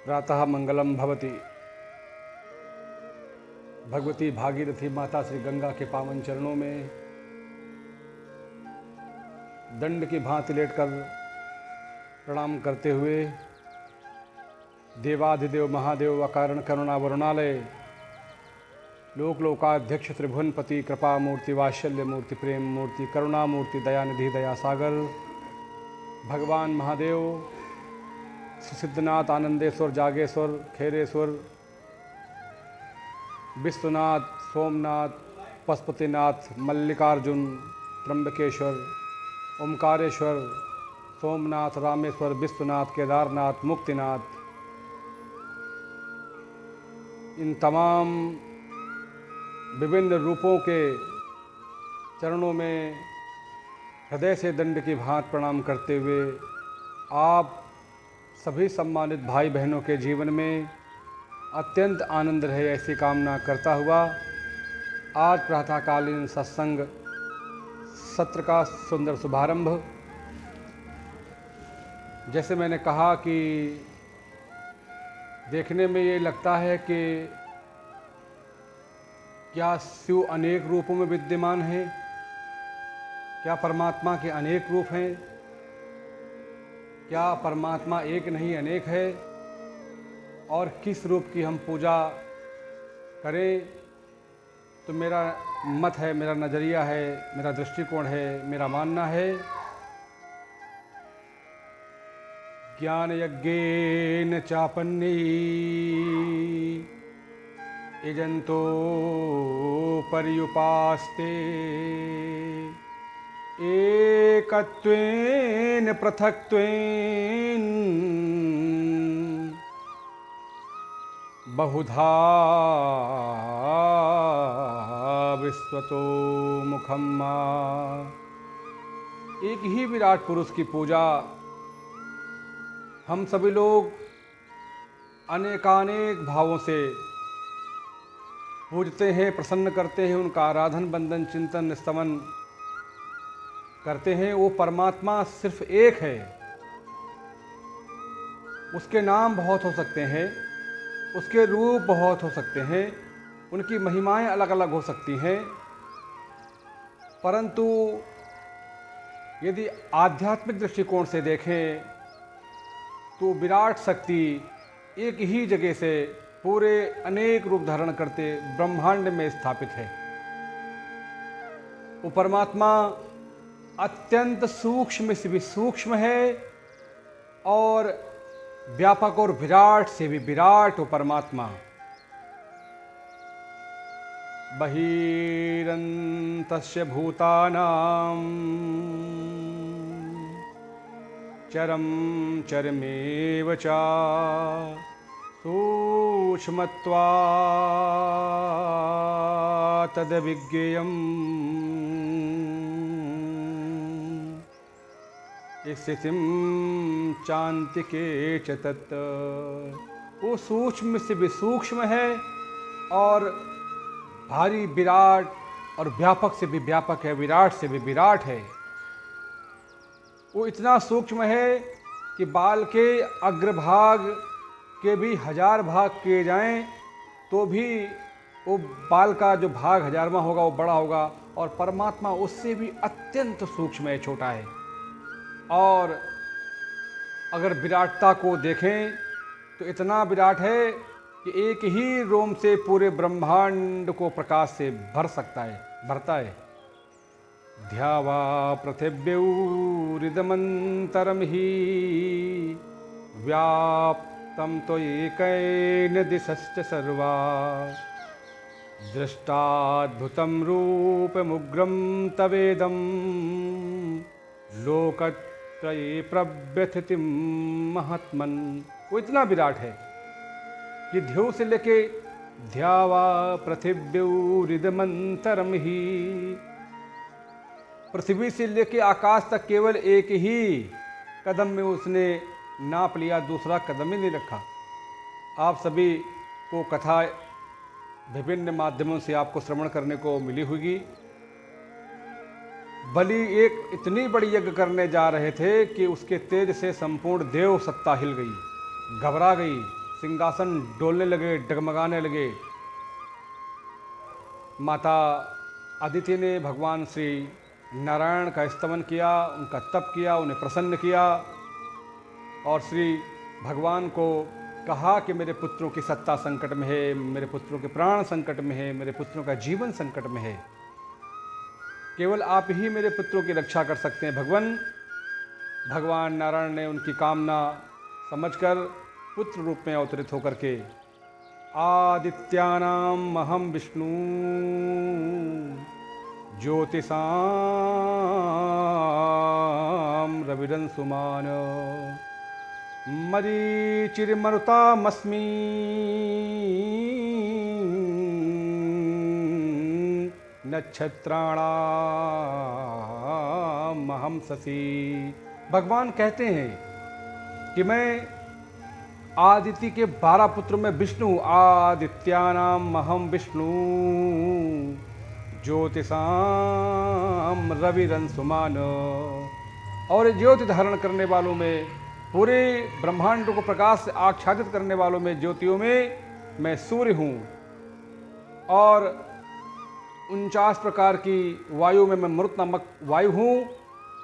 प्रातः मंगलम भवति। भगवती भागीरथी माता श्री गंगा के पावन चरणों में दंड की भांति लेटकर प्रणाम करते हुए देवाधिदेव महादेव अकारण करुणा वरुणालय लोक लोकाध्यक्ष त्रिभुवनपति कृपा मूर्ति वात्सल्य मूर्ति प्रेम मूर्ति करुणा मूर्ति दयानिधि दया सागर भगवान महादेव सिद्धनाथ आनंदेश्वर जागेश्वर खेरेश्वर विश्वनाथ सोमनाथ पशुपतिनाथ मल्लिकार्जुन त्र्यंबकेश्वर ओमकारेश्वर सोमनाथ रामेश्वर विश्वनाथ केदारनाथ मुक्तिनाथ इन तमाम विभिन्न रूपों के चरणों में हृदय से दंड की भांति प्रणाम करते हुए आप सभी सम्मानित भाई बहनों के जीवन में अत्यंत आनंद रहे ऐसी कामना करता हुआ आज प्रातःकालीन सत्संग सत्र का सुंदर शुभारंभ। जैसे मैंने कहा कि देखने में ये लगता है कि क्या शिव अनेक रूपों में विद्यमान है, क्या परमात्मा के अनेक रूप हैं, क्या परमात्मा एक नहीं अनेक है और किस रूप की हम पूजा करें। तो मेरा मत है, मेरा नज़रिया है, मेरा दृष्टिकोण है, मेरा मानना है ज्ञान यज्ञेन चापन्नी यजन्तो पर्युपास्ते एकत्वेन पृथक्त्वेन बहुधा विश्वतो मुखम मां। एक ही विराट पुरुष की पूजा हम सभी लोग अनेकानेक भावों से पूजते हैं, प्रसन्न करते हैं, उनका आराधन बंदन चिंतन स्तवन करते हैं। वो परमात्मा सिर्फ एक है। उसके नाम बहुत हो सकते हैं, उसके रूप बहुत हो सकते हैं, उनकी महिमाएं अलग अलग हो सकती हैं, परंतु यदि आध्यात्मिक दृष्टिकोण से देखें तो विराट शक्ति एक ही जगह से पूरे अनेक रूप धारण करते ब्रह्मांड में स्थापित है। वो परमात्मा अत्यंत सूक्ष्म से भी सूक्ष्म है और व्यापक और विराट से भी विराट वो परमात्मा। बहिरन्तस्य भूतानां चरम चरमेव च सूक्ष्मत्वात् तद्विज्ञेयम् स्थितिं चान्तिके च तत्। वो सूक्ष्म से भी सूक्ष्म है और भारी विराट और व्यापक से भी व्यापक है, विराट से भी विराट है। वो इतना सूक्ष्म है कि बाल के अग्रभाग के भी 1000 भाग किए जाएं तो भी वो बाल का जो भाग 1000वां होगा वो बड़ा होगा, और परमात्मा उससे भी अत्यंत सूक्ष्म है, छोटा है। और अगर विराटता को देखें तो इतना विराट है कि एक ही रोम से पूरे ब्रह्मांड को प्रकाश से भरता है। ध्यावा पृथिव्यूरिदमन्तरं हि व्याप्तं त्वयैकेन दिशश्च सर्वा दृष्टाद्भुतं रूपमुग्रं तवेदं लोकत्रये प्रव्यथितिं महात्मन्। वो इतना विराट है कि ध्यू से लेके ध्यावा पृथिव्यूरिदमन्तरं ही, पृथ्वी से लेके आकाश तक केवल एक ही कदम में उसने नाप लिया, दूसरा कदम ही नहीं रखा। आप सभी को कथा विभिन्न माध्यमों से आपको श्रवण करने को मिली होगी। बलि एक इतनी बड़ी यज्ञ करने जा रहे थे कि उसके तेज से संपूर्ण देव सत्ता हिल गई, घबरा गई, सिंहासन डोलने लगे, डगमगाने लगे। माता अदिति ने भगवान श्री नारायण का स्तवन किया, उनका तप किया, उन्हें प्रसन्न किया और श्री भगवान को कहा कि मेरे पुत्रों की सत्ता संकट में है, मेरे पुत्रों के प्राण संकट में है, मेरे पुत्रों का जीवन संकट में है। केवल आप ही मेरे पुत्रों की रक्षा कर सकते हैं भगवान। भगवान नारायण ने उनकी कामना समझकर पुत्र रूप में अवतरित होकर के आदित्यानाम अहम विष्णु ज्योतिषां रविरंसुमान मरीचिर्मरुतामस्मि नक्षत्राणामहं शशि। भगवान कहते हैं कि मैं आदित्य के 12 पुत्रों में विष्णु, आदित्यानाम अहम विष्णु ज्योतिषाम रविरंसुमान, और ज्योति धारण करने वालों में, पूरे ब्रह्मांड को प्रकाश से आच्छादित करने वालों में, ज्योतियों में मैं सूर्य हूँ, और 49 प्रकार की वायु में मैं मरुत नामक वायु हूँ,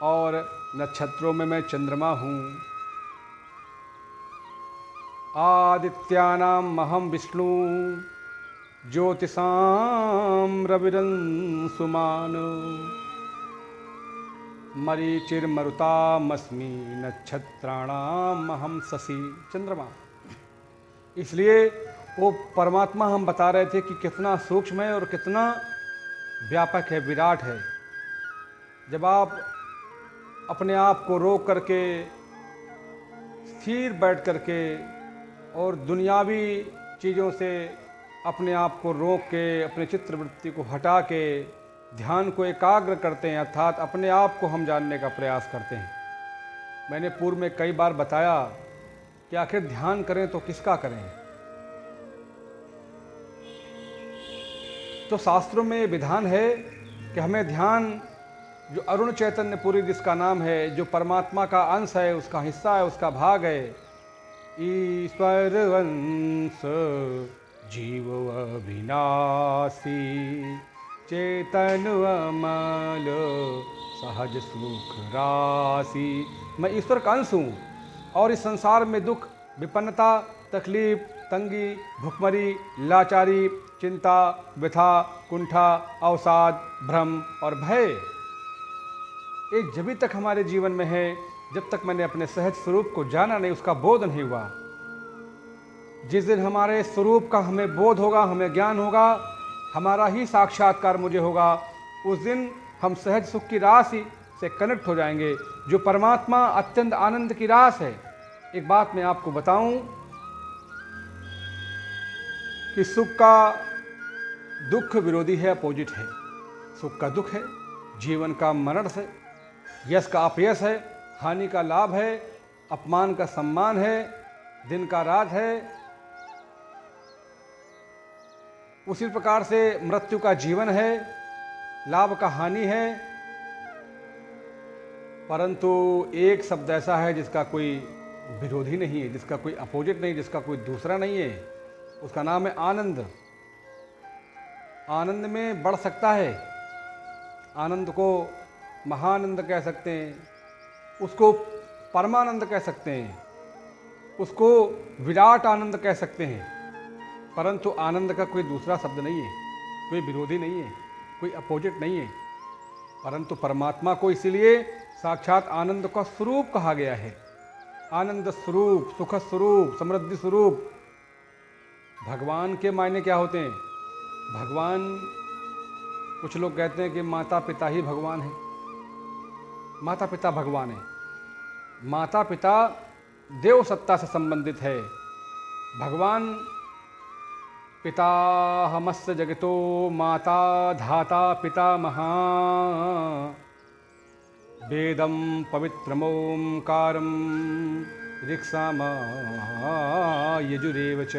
और नक्षत्रों में मैं चंद्रमा हूँ। आदित्यानाम अहम विष्णु ज्योतिषां रविरंसुमान मरीचिर्मरुतामस्मि नक्षत्राणाम अहम शशि। चंद्रमा। इसलिए वो परमात्मा हम बता रहे थे कि कितना सूक्ष्म है और कितना व्यापक है, विराट है। जब आप अपने आप को रोक करके, स्थिर बैठ करके और दुनियावी चीज़ों से अपने आप को रोक के, अपने चित्तवृत्ति को हटा के ध्यान को एकाग्र करते हैं, अर्थात अपने आप को हम जानने का प्रयास करते हैं। मैंने पूर्व में कई बार बताया कि आखिर ध्यान करें तो किसका करें। तो शास्त्रों में विधान है कि हमें ध्यान, जो अरुण चैतन्य पुरी जिसका नाम है, जो परमात्मा का अंश है, उसका हिस्सा है, उसका भाग है, ईश्वर अंश जीव अविनाशी चेतन अमल सहज सुख राशि। मैं ईश्वर का अंश हूँ और इस संसार में दुख, विपन्नता, तकलीफ, तंगी, भुखमरी, लाचारी, चिंता, व्यथा, कुंठा, अवसाद, भ्रम और भय, ये जब तक हमारे जीवन में है जब तक मैंने अपने सहज स्वरूप को जाना नहीं, उसका बोध नहीं हुआ। जिस दिन हमारे स्वरूप का हमें बोध होगा, हमें ज्ञान होगा, हमारा ही साक्षात्कार मुझे होगा, उस दिन हम सहज सुख की राशि से कनेक्ट हो जाएंगे, जो परमात्मा अत्यंत आनंद की रास है। एक बात मैं आपको बताऊं कि सुख का दुख विरोधी है, अपोजिट है। सुख का दुख है, जीवन का मरण है, यश का अपयश है, हानि का लाभ है, अपमान का सम्मान है, दिन का रात है। उसी प्रकार से मृत्यु का जीवन है, लाभ का हानि है। परंतु एक शब्द ऐसा है जिसका कोई विरोधी नहीं है, जिसका कोई अपोजिट नहीं, जिसका कोई दूसरा नहीं है, उसका नाम है आनंद। आनंद में बढ़ सकता है, आनंद को महानंद कह सकते हैं, उसको परमानंद कह सकते हैं, उसको विराट आनंद कह सकते हैं, परंतु आनंद का कोई दूसरा शब्द नहीं है, कोई विरोधी नहीं है, कोई अपोजिट नहीं है। परंतु परमात्मा को इसीलिए साक्षात आनंद का स्वरूप कहा गया है। आनंद स्वरूप, सुख स्वरूप, समृद्धि स्वरूप। भगवान के मायने क्या होते हैं? भगवान, कुछ लोग कहते हैं कि माता पिता ही भगवान है। माता पिता भगवान है। माता पिता देव सत्ता से संबंधित है। भगवान पिताहमस्य जगतो माता धाता पितामहा वेदं पवित्रमोंकारं ऋक्सामा यजुरेव च।